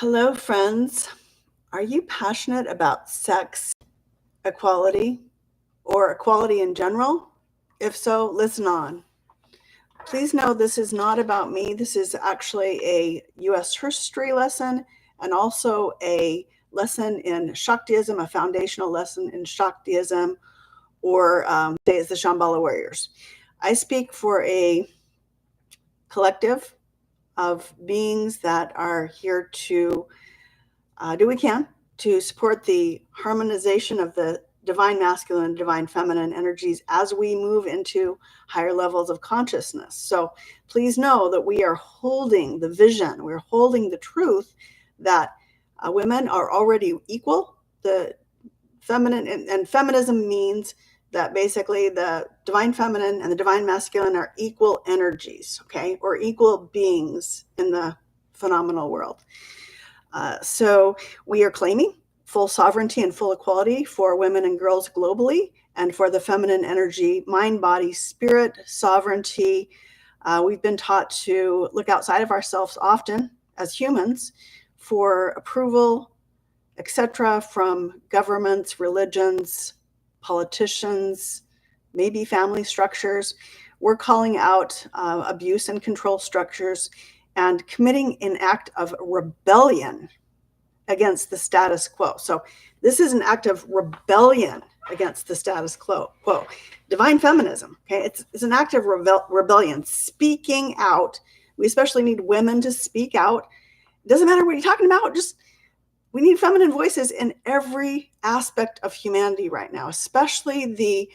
Hello, friends. Are you passionate about sex equality or equality in general? If so, listen on. Please know this is not about me. This is actually a U.S. history lesson and also a lesson in Shaktism, a foundational lesson in Shaktism, or today is the Shambala warriors. I speak for a collective of beings that are here to do what we can to support the harmonization of the divine masculine and divine feminine energies as we move into higher levels of consciousness. So please know that we are holding the vision, we're holding the truth that women are already equal. The feminine and feminism means that basically the divine feminine and the divine masculine are equal energies, okay, or equal beings in the phenomenal world. So we are claiming full sovereignty and full equality for women and girls globally, and for the feminine energy, mind, body, spirit, sovereignty. We've been taught to look outside of ourselves often as humans for approval, etc., from governments, religions, politicians, maybe family structures. We're calling out abuse and control structures and committing an act of rebellion against the status quo. So this is an act of rebellion against the status quo. Divine feminism, okay? It's an act of rebellion, speaking out. We especially need women to speak out. It doesn't matter what you're talking about, just we need feminine voices in every aspect of humanity right now, especially the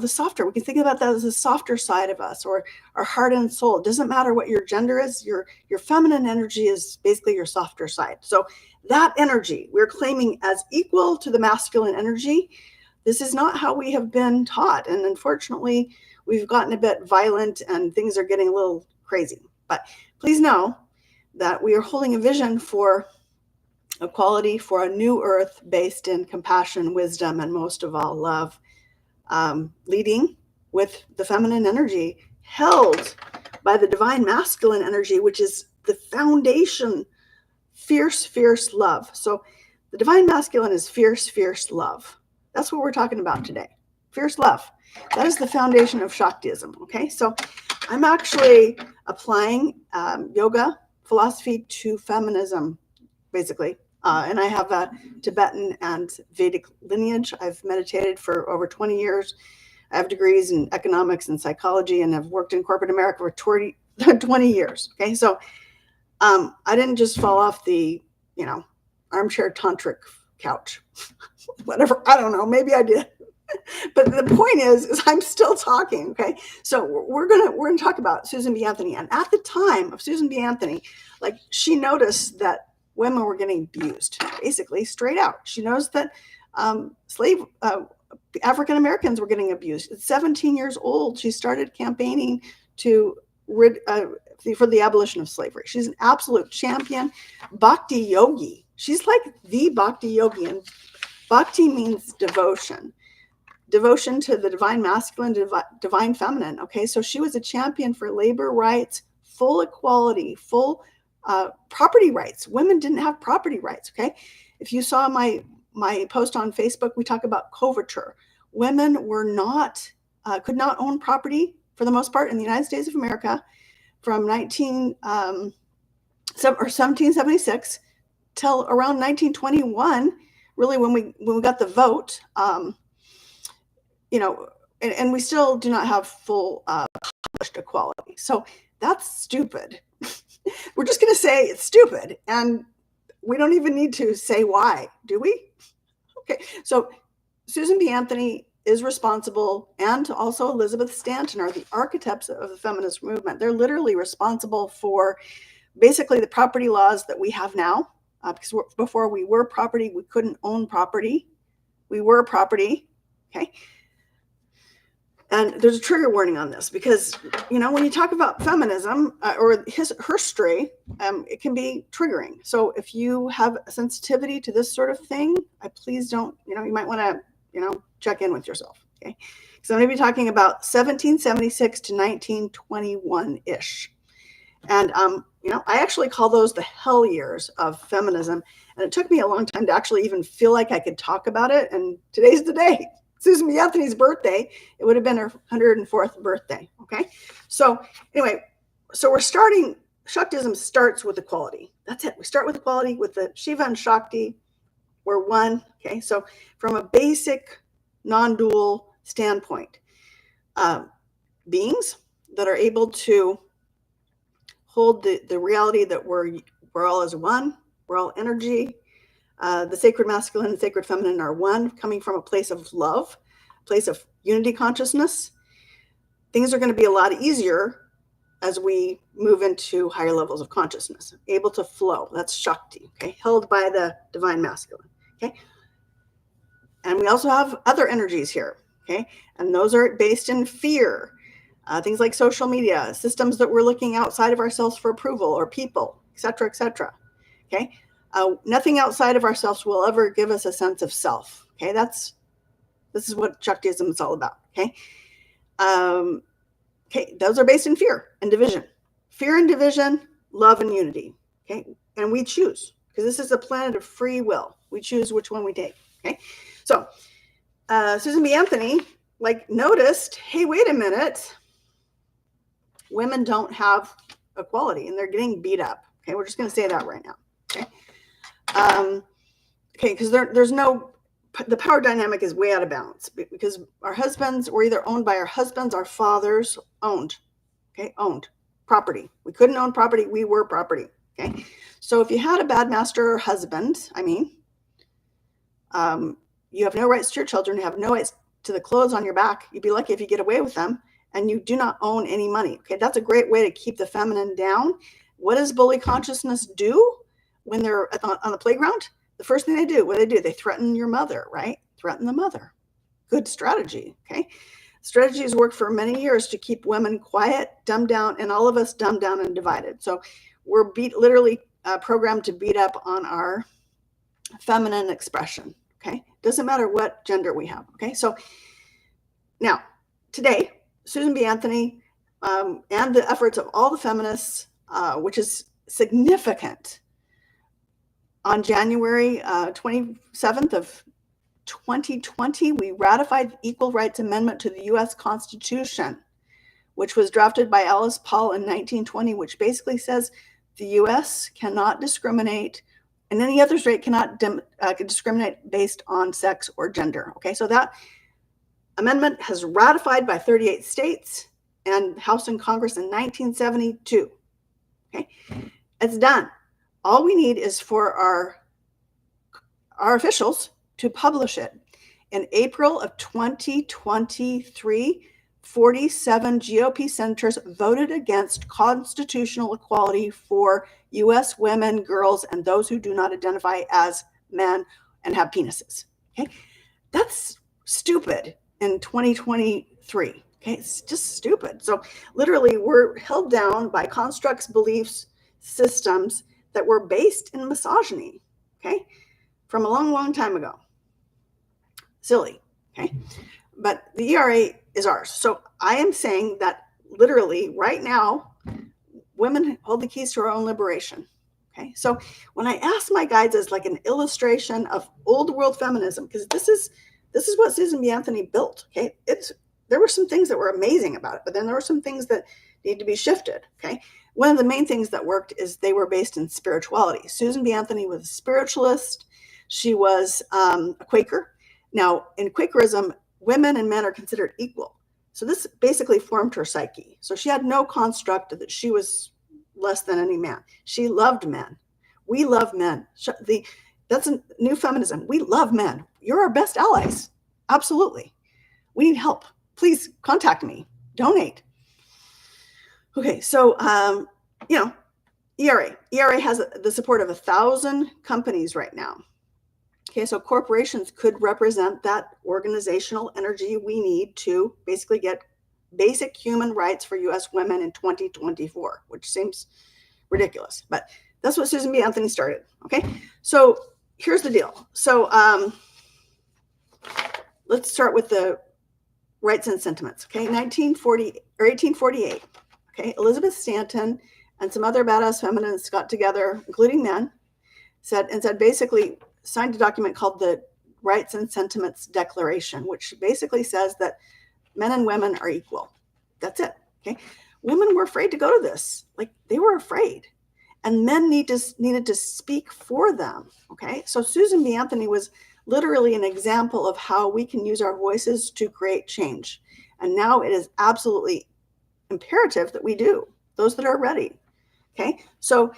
softer. We can think about that as the softer side of us, or our heart and soul. It doesn't matter what your gender is. Your feminine energy is basically your softer side. So that energy we're claiming as equal to the masculine energy. This is not how we have been taught. And unfortunately, we've gotten a bit violent and things are getting a little crazy. But please know that we are holding a vision for equality, for a new earth based in compassion, wisdom, and most of all, love. Leading with the feminine energy, held by the divine masculine energy, which is the foundation, fierce love. So the divine masculine is fierce love. That's what we're talking about today. Fierce love. That is the foundation of Shaktism. Okay, so I'm actually applying yoga philosophy to feminism, basically. And I have a Tibetan and Vedic lineage. I've meditated for over 20 years. I have degrees in economics and psychology, and have worked in corporate America for 20 years. Okay, so I didn't just fall off the, armchair tantric couch. Whatever, I don't know, maybe I did. But the point is I'm still talking. Okay, so we're gonna talk about Susan B. Anthony. And at the time of Susan B. Anthony, like, she noticed that women were getting abused, basically straight out. She knows that African Americans were getting abused. At 17 years old, she started campaigning for the abolition of slavery. She's an absolute champion, bhakti yogi. She's like the bhakti yogi, and bhakti means devotion to the divine masculine, divine feminine. Okay, so she was a champion for labor rights, full equality, full property rights. Women didn't have property rights. Okay, if you saw my post on Facebook, we talk about coverture. Women were not could not own property for the most part in the United States of America from 1776 till around 1921. Really, when we got the vote, and we still do not have full published equality. So that's stupid. We're just going to say it's stupid, and we don't even need to say why, do we? Okay, so Susan B. Anthony is responsible, and also Elizabeth Stanton are the architects of the feminist movement. They're literally responsible for basically the property laws that we have now, because before we were property, we couldn't own property. We were property, okay? And there's a trigger warning on this because, when you talk about feminism or history, it can be triggering. So if you have a sensitivity to this sort of thing, please don't, you might want to, check in with yourself. Okay. So I'm going to be talking about 1776 to 1921-ish. And, I actually call those the hell years of feminism. And it took me a long time to actually even feel like I could talk about it. And today's the day. Susan B. Anthony's birthday. It would have been her 104th birthday. Okay. So anyway, so we're starting, Shaktism starts with equality. That's it. We start with equality with the Shiva and Shakti. We're one. Okay. So from a basic non-dual standpoint, beings that are able to hold the reality that we're all as one, we're all energy. The sacred masculine and sacred feminine are one, coming from a place of love, a place of unity consciousness. Things are going to be a lot easier as we move into higher levels of consciousness, able to flow. That's Shakti, okay, held by the divine masculine, okay? And we also have other energies here, okay? And those are based in fear. Things like social media, systems that we're looking outside of ourselves for approval, or people, et cetera, okay? Nothing outside of ourselves will ever give us a sense of self, okay? This is what Shaktism is all about, okay? Okay, those are based in fear and division. Fear and division, love and unity, okay? And we choose, because this is a planet of free will. We choose which one we take, okay? So Susan B. Anthony, noticed, hey, wait a minute, women don't have equality and they're getting beat up. Okay, we're just going to say that right now. Okay, because there's no, the power dynamic is way out of balance because our husbands were either owned by our husbands, our fathers, owned property. We couldn't own property. We were property. Okay, so if you had a bad master or husband, you have no rights to your children, you have no rights to the clothes on your back. You'd be lucky if you get away with them. And you do not own any money. Okay, that's a great way to keep the feminine down. What does bully consciousness do when they're on the playground? The first thing they do, they threaten your mother, right? Threaten the mother. Good strategy, okay? Strategies work for many years to keep women quiet, dumbed down, and all of us dumbed down and divided. So we're literally programmed to beat up on our feminine expression, okay? Doesn't matter what gender we have, okay? So now, today, Susan B. Anthony and the efforts of all the feminists, which is significant. On January 27th of 2020, we ratified the Equal Rights Amendment to the U.S. Constitution, which was drafted by Alice Paul in 1920, which basically says the U.S. cannot discriminate, and any other state cannot discriminate based on sex or gender. Okay, so that amendment has ratified by 38 states and House and Congress in 1972. Okay, it's done. All we need is for our officials to publish it. In April of 2023, 47 GOP senators voted against constitutional equality for U.S. women, girls, and those who do not identify as men and have penises. Okay, that's stupid. In 2023. Okay, it's just stupid. So literally we're held down by constructs, beliefs, systems that were based in misogyny, okay, from a long, long time ago. Silly, okay? But the ERA is ours. So I am saying that literally right now, women hold the keys to our own liberation, okay? So when I ask my guides as an illustration of old world feminism, because this is what Susan B. Anthony built, okay? There were some things that were amazing about it, but then there were some things that need to be shifted, okay? One of the main things that worked is they were based in spirituality. Susan B. Anthony was a spiritualist. She was a Quaker. Now, in Quakerism, women and men are considered equal. So this basically formed her psyche. So she had no construct that she was less than any man. She loved men. We love men. That's a new feminism. We love men. You're our best allies. Absolutely. We need help. Please contact me. Donate. Okay, so, ERA. ERA has the support of 1,000 companies right now. Okay, so corporations could represent that organizational energy we need to basically get basic human rights for U.S. women in 2024, which seems ridiculous. But that's what Susan B. Anthony started. Okay, so here's the deal. So let's start with the rights and sentiments. Okay, 1848. Okay, Elizabeth Stanton and some other badass feminists got together, including men, said basically signed a document called the Rights and Sentiments Declaration, which basically says that men and women are equal. That's it. Okay. Women were afraid to go to this. Like, they were afraid. And men needed to speak for them. Okay. So Susan B. Anthony was literally an example of how we can use our voices to create change. And now it is absolutely imperative that we do, those that are ready. Okay. So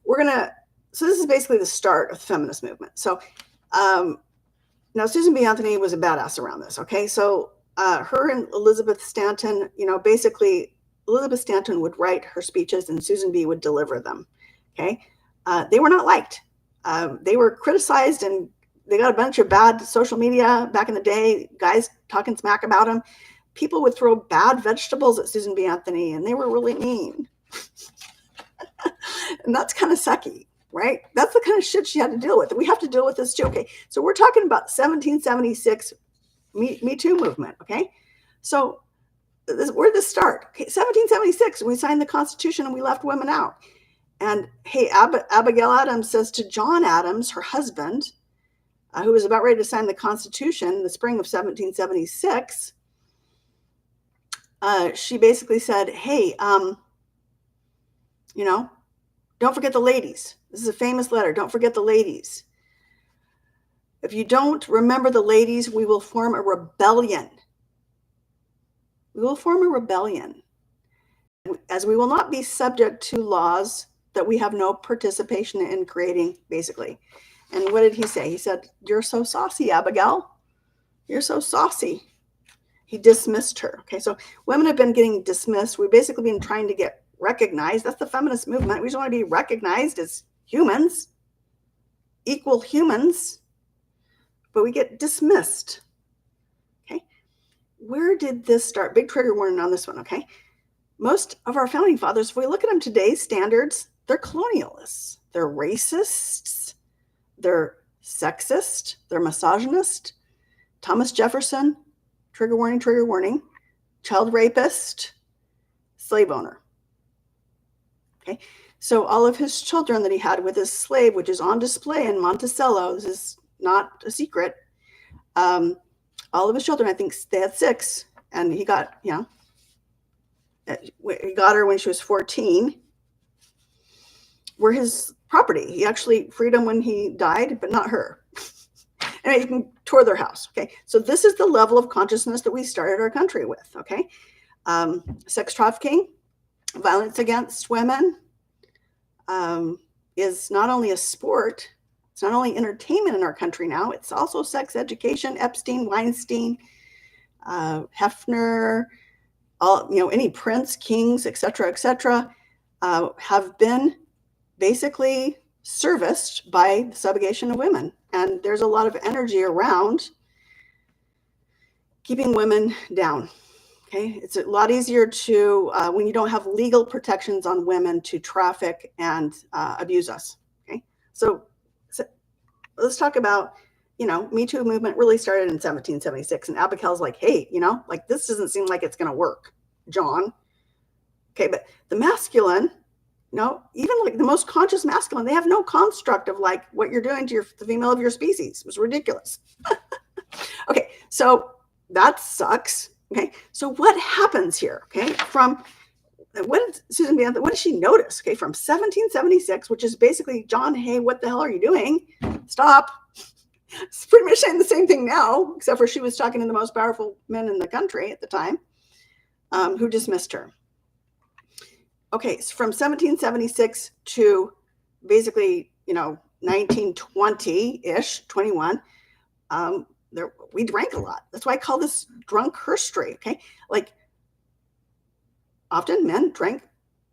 this is basically the start of the feminist movement. So now Susan B. Anthony was a badass around this. Okay. So her and Elizabeth Stanton, basically Elizabeth Stanton would write her speeches and Susan B. would deliver them. Okay. They were not liked. They were criticized, and they got a bunch of bad social media back in the day, guys talking smack about them. People would throw bad vegetables at Susan B. Anthony, and they were really mean. And that's kind of sucky, right? That's the kind of shit she had to deal with. We have to deal with this too. Okay. So we're talking about 1776 Me Too movement. Okay. So where did this start? Okay, 1776, we signed the Constitution and we left women out. And hey, Abigail Adams says to John Adams, her husband, who was about ready to sign the Constitution in the spring of 1776, she basically said, hey, don't forget the ladies. This is a famous letter. Don't forget the ladies. If you don't remember the ladies, we will form a rebellion. We will form a rebellion, as we will not be subject to laws that we have no participation in creating, basically. And what did he say? He said, "You're so saucy, Abigail. You're so saucy." He dismissed her. Okay, so women have been getting dismissed. We've basically been trying to get recognized. That's the feminist movement. We just want to be recognized as humans, equal humans, but we get dismissed. Okay, where did this start? Big trigger warning on this one. Okay, most of our founding fathers, if we look at them today's standards, they're colonialists, they're racists, they're sexist, they're misogynist. Thomas Jefferson, trigger warning, child rapist, slave owner. Okay, so all of his children that he had with his slave, which is on display in Monticello, this is not a secret. All of his children, I think they had 6, and he got, he got her when she was 14, were his property. He actually freed them when he died, but not her. And he tore their house. Okay, so this is the level of consciousness that we started our country with. Okay, sex trafficking, violence against women is not only a sport, it's not only entertainment in our country now, it's also sex education. Epstein, Weinstein, Hefner, any prince, kings, etc., have been basically serviced by the subjugation of women. And there's a lot of energy around keeping women down. Okay, it's a lot easier to, when you don't have legal protections on women, to traffic and abuse us. Okay, so let's talk about, Me Too movement really started in 1776, and Abigail's like, hey, this doesn't seem like it's going to work, John. Okay, but the masculine, even like the most conscious masculine, they have no construct of like what you're doing to the female of your species. It was ridiculous. Okay, so that sucks. Okay, so what happens here? Okay, what did Susan B. Anthony, what did she notice? Okay, from 1776, which is basically, John, hey, what the hell are you doing? Stop. It's pretty much saying the same thing now, except for she was talking to the most powerful men in the country at the time, who dismissed her. Okay, so from 1776 to basically, 1920-ish, 21, we drank a lot. That's why I call this drunk herstory. Okay, like often men drank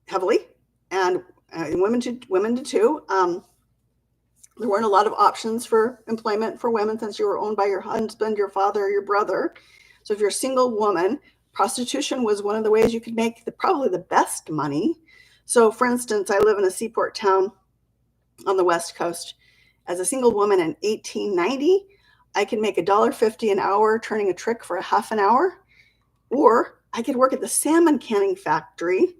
heavily, and women did too. There weren't a lot of options for employment for women since you were owned by your husband, your father, or your brother. So if you're a single woman, prostitution was one of the ways you could make probably the best money. So for instance, I live in a seaport town on the West Coast. As a single woman in 1890, I could make $1.50 an hour turning a trick for a half an hour, or I could work at the salmon canning factory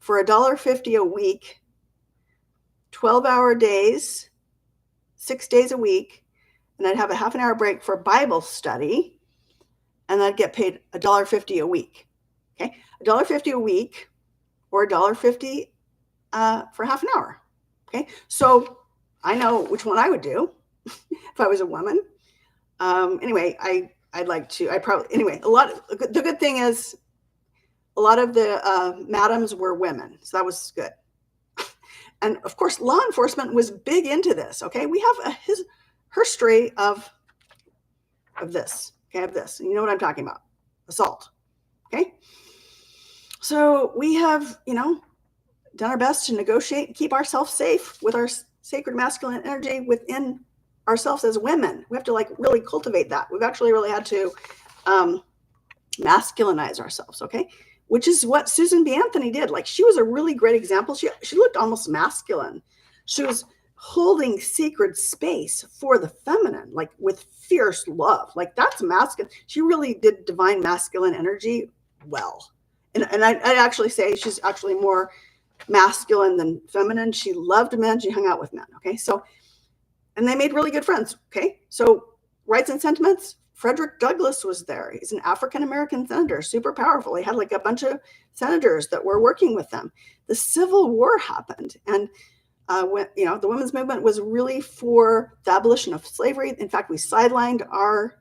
for $1.50 a week, 12-hour days, 6 days a week, and I'd have a half an hour break for Bible study, and I'd get paid $1.50 a week. Okay, $1.50 a week, or $1.50 for half an hour. Okay, so I know which one I would do if I was a woman. Anyway, I'd like to. Anyway. The good thing is, a lot of the madams were women, so that was good. And of course, law enforcement was big into this. Okay, we have a history of this. Okay, of this. And you know what I'm talking about? Assault. Okay, so we have, done our best to negotiate and keep ourselves safe with our sacred masculine energy within ourselves as women. We have to really cultivate that. We've actually really had to masculinize ourselves, okay? Which is what Susan B. Anthony did. She was a really great example. She looked almost masculine. She was holding sacred space for the feminine, with fierce love. That's masculine. She really did divine masculine energy well. And I'd actually say she's actually more masculine than feminine. She loved men. She hung out with men. Okay. So, and they made really good friends. Okay. So Rights and Sentiments, Frederick Douglass was there. He's an African-American senator, super powerful. He had a bunch of senators that were working with them. The Civil War happened. And when, the women's movement was really for the abolition of slavery. In fact, we sidelined our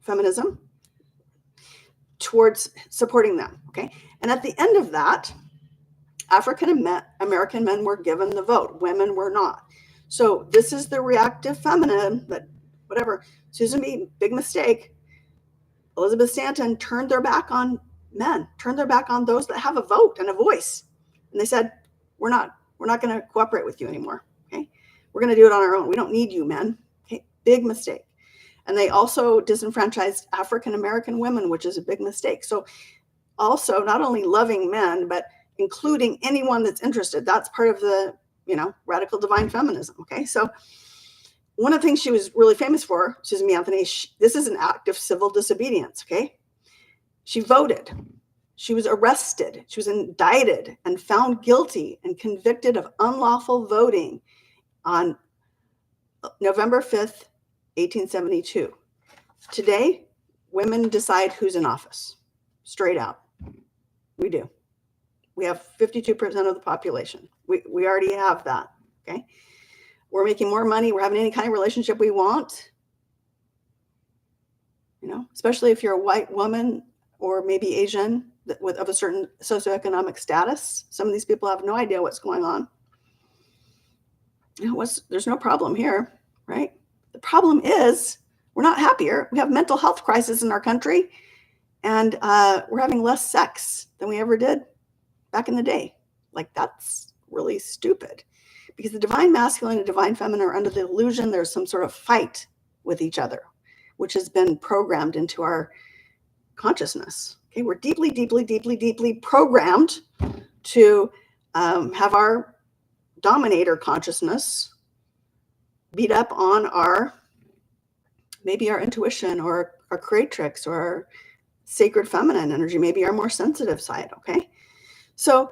feminism towards supporting them. Okay. And at the end of that, African-American men were given the vote. Women were not. So this is the reactive feminine, but whatever. Susan B., big mistake. Elizabeth Stanton turned their back on men, turned their back on those that have a vote and a voice. And they said, we're not going to cooperate with you anymore. Okay. We're going to do it on our own. We don't need you, men. Okay. Big mistake. And they also disenfranchised African-American women, which is a big mistake. So also not only loving men, but including anyone that's interested. That's part of the, radical divine feminism. Okay. So one of the things she was really famous for, Susan B. Anthony, this is an act of civil disobedience. Okay. She voted. She was arrested. She was indicted and found guilty and convicted of unlawful voting on November 5th, 1872. Today, women decide who's in office. Straight out. We do. We have 52% of the population. We already have that. Okay. We're making more money. We're having any kind of relationship we want. Especially if you're a white woman or maybe Asian of a certain socioeconomic status. Some of these people have no idea what's going on. There's no problem here, right? The problem is we're not happier. We have mental health crisis in our country, and we're having less sex than we ever did back in the day. That's really stupid, because the divine masculine and divine feminine are under the illusion there's some sort of fight with each other, which has been programmed into our consciousness. Okay, we're deeply, deeply, deeply, deeply programmed to have our dominator consciousness beat up on maybe our intuition or our creatrix or our sacred feminine energy, maybe our more sensitive side. Okay. So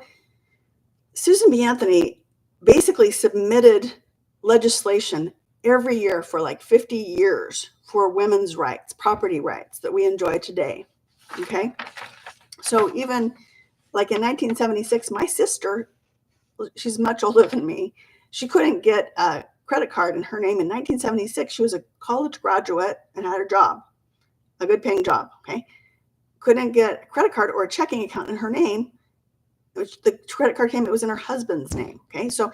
Susan B. Anthony basically submitted legislation every year for 50 years for women's rights, property rights that we enjoy today. Okay. So even in 1976, my sister, she's much older than me, she couldn't get a credit card in her name in 1976. She was a college graduate and had a job, a good paying job. Okay. Couldn't get a credit card or a checking account in her name, which the credit card came, it was in her husband's name. Okay. So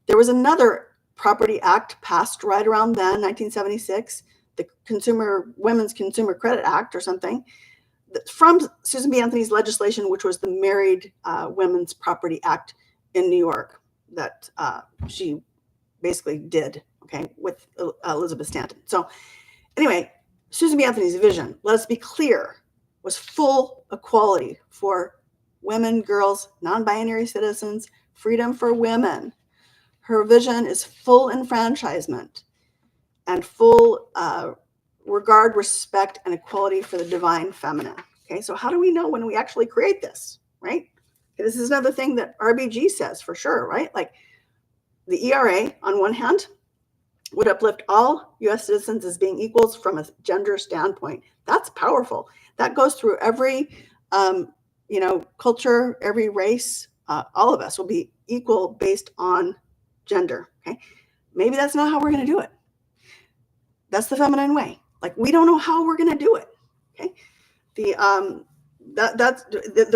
there was another Property Act passed right around then, 1976, the Women's Consumer Credit Act or something, from Susan B. Anthony's legislation, which was the Married Women's Property Act in New York that she basically did, okay, with Elizabeth Stanton. So anyway, Susan B. Anthony's vision, let us be clear, was full equality for women, girls, non-binary citizens, freedom for women. Her vision is full enfranchisement and full regard, respect, and equality for the divine feminine. Okay, so how do we know when we actually create this, right? This is another thing that RBG says for sure, right? Like the ERA on one hand would uplift all U.S. citizens as being equals from a gender standpoint. That's powerful. That goes through every, culture, every race. All of us will be equal based on gender. Okay, maybe that's not how we're going to do it. That's the feminine way. Like we don't know how we're going to do it. Okay, the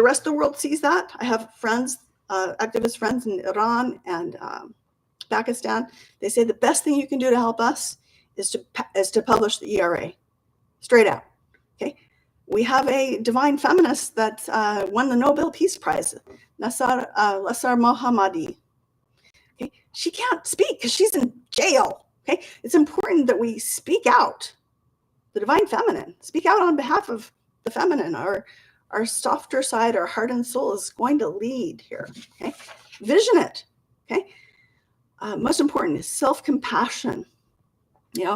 rest of the world sees that. I have friends, activist friends in Iran and Pakistan. They say the best thing you can do to help us is to publish the ERA, straight out. Okay, we have a divine feminist that won the Nobel Peace Prize, Lasar Mohammadi. Okay, she can't speak because she's in jail. Okay, it's important that we speak out, the divine feminine, speak out on behalf of the feminine. Our softer side, our heart and soul is going to lead here. Okay, vision it. Okay. Most important is self-compassion.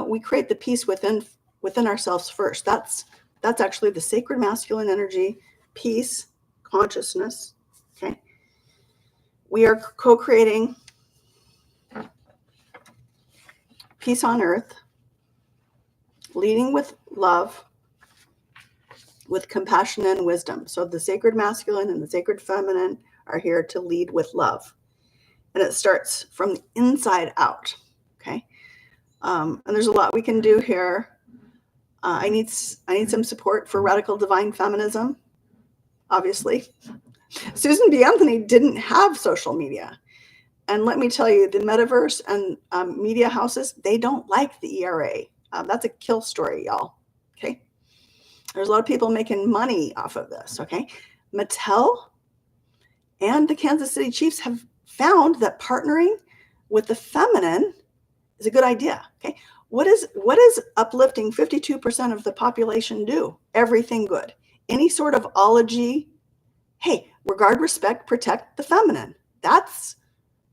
We create the peace within ourselves first. That's actually the sacred masculine energy, peace, consciousness. Okay, we are co-creating peace on earth, leading with love, with compassion and wisdom. So the sacred masculine and the sacred feminine are here to lead with love. And it starts from the inside out, okay? And there's a lot we can do here. I need some support for radical divine feminism, obviously. Susan B. Anthony didn't have social media. And let me tell you, the metaverse and media houses, they don't like the ERA. That's a kill story, y'all, okay? There's a lot of people making money off of this, okay? Mattel and the Kansas City Chiefs have found that partnering with the feminine is a good idea. Okay, what is uplifting 52% of the population do? Everything good. Any sort of ology. Hey, regard, respect, protect the feminine. That's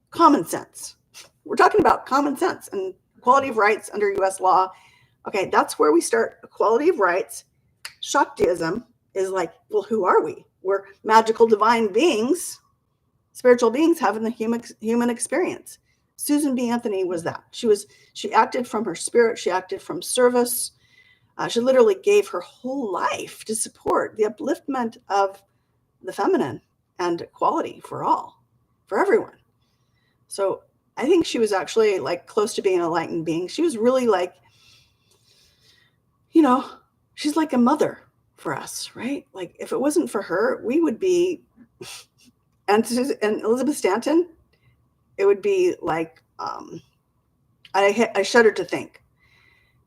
common sense. We're talking about common sense and equality of rights under U.S. law. Okay, that's where we start. Equality of rights. Shaktism is like, well, who are we? We're magical divine beings. Spiritual beings having the human experience. Susan B. Anthony was that. She acted from her spirit. She acted from service. She literally gave her whole life to support the upliftment of the feminine and equality for all, for everyone. So I think she was actually like close to being an enlightened being. She was really like, she's like a mother for us, right? Like if it wasn't for her, we would be... And Elizabeth Stanton, it would be like, I shudder to think.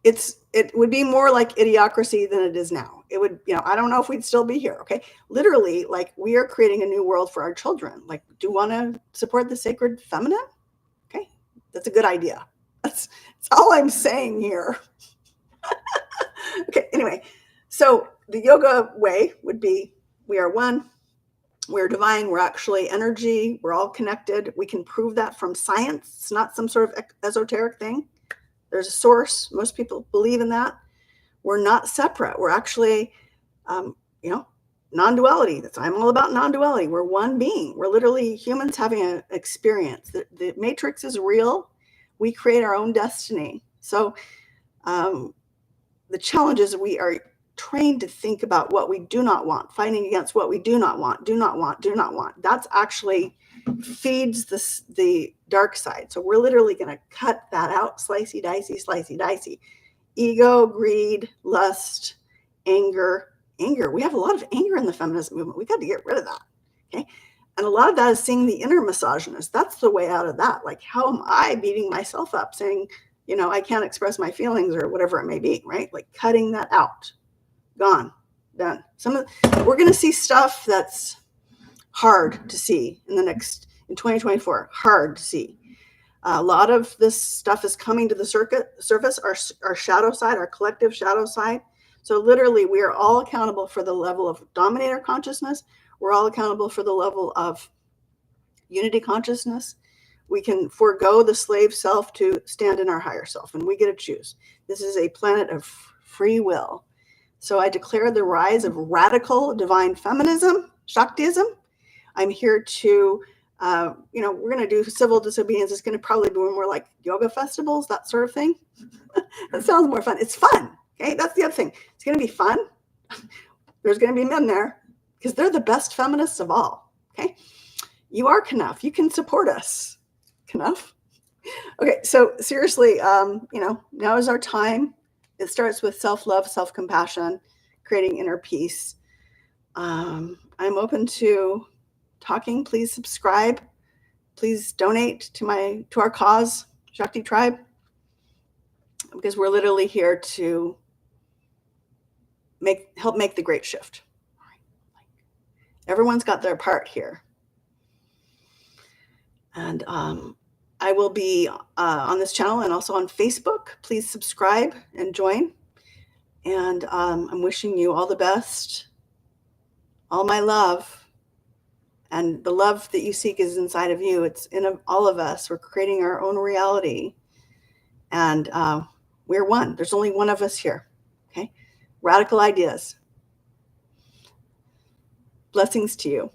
It would be more like idiocracy than it is now. It would, I don't know if we'd still be here. Okay. Literally, like we are creating a new world for our children. Like, do you want to support the sacred feminine? Okay. That's a good idea. That's all I'm saying here. Okay. Anyway, so the yoga way would be, we are one. We're divine. We're actually energy. We're all connected. We can prove that from science. It's not some sort of esoteric thing. There's a source. Most people believe in that. We're not separate. We're actually, non-duality. I'm all about non-duality. We're one being. We're literally humans having an experience. The matrix is real. We create our own destiny. So the challenge is we are trained to think about what we do not want, fighting against what we do not want. That's actually feeds the dark side. So we're literally going to cut that out, slicey dicey. Ego, greed, lust, anger. We have a lot of anger in the feminist movement. We got to get rid of that. Okay. And a lot of that is seeing the inner misogynist. That's the way out of that. Like, how am I beating myself up saying, I can't express my feelings or whatever it may be, right? Like cutting that out. Gone, done. We're going to see stuff that's hard to see in 2024. Hard to see. A lot of this stuff is coming to the surface. Our shadow side, our collective shadow side. So literally, we are all accountable for the level of dominator consciousness. We're all accountable for the level of unity consciousness. We can forego the slave self to stand in our higher self, and we get to choose. This is a planet of free will. So I declare the rise of radical divine feminism, Shaktism, I'm here to, we're going to do civil disobedience. It's going to probably be more like yoga festivals, that sort of thing. That sounds more fun. It's fun. Okay, that's the other thing. It's going to be fun. There's going to be men there because they're the best feminists of all. Okay, you are Knuff. You can support us, Knuff. Okay, so seriously, now is our time. It starts with self-love, self-compassion, creating inner peace. I'm open to talking. Please subscribe. Please donate to our cause, Shakti Tribe, because we're literally here to help make the great shift. Everyone's got their part here. And I will be on this channel and also on Facebook. Please subscribe and join. And I'm wishing you all the best, all my love. And the love that you seek is inside of you. It's in all of us. We're creating our own reality. And we're one. There's only one of us here. Okay? Radical ideas. Blessings to you.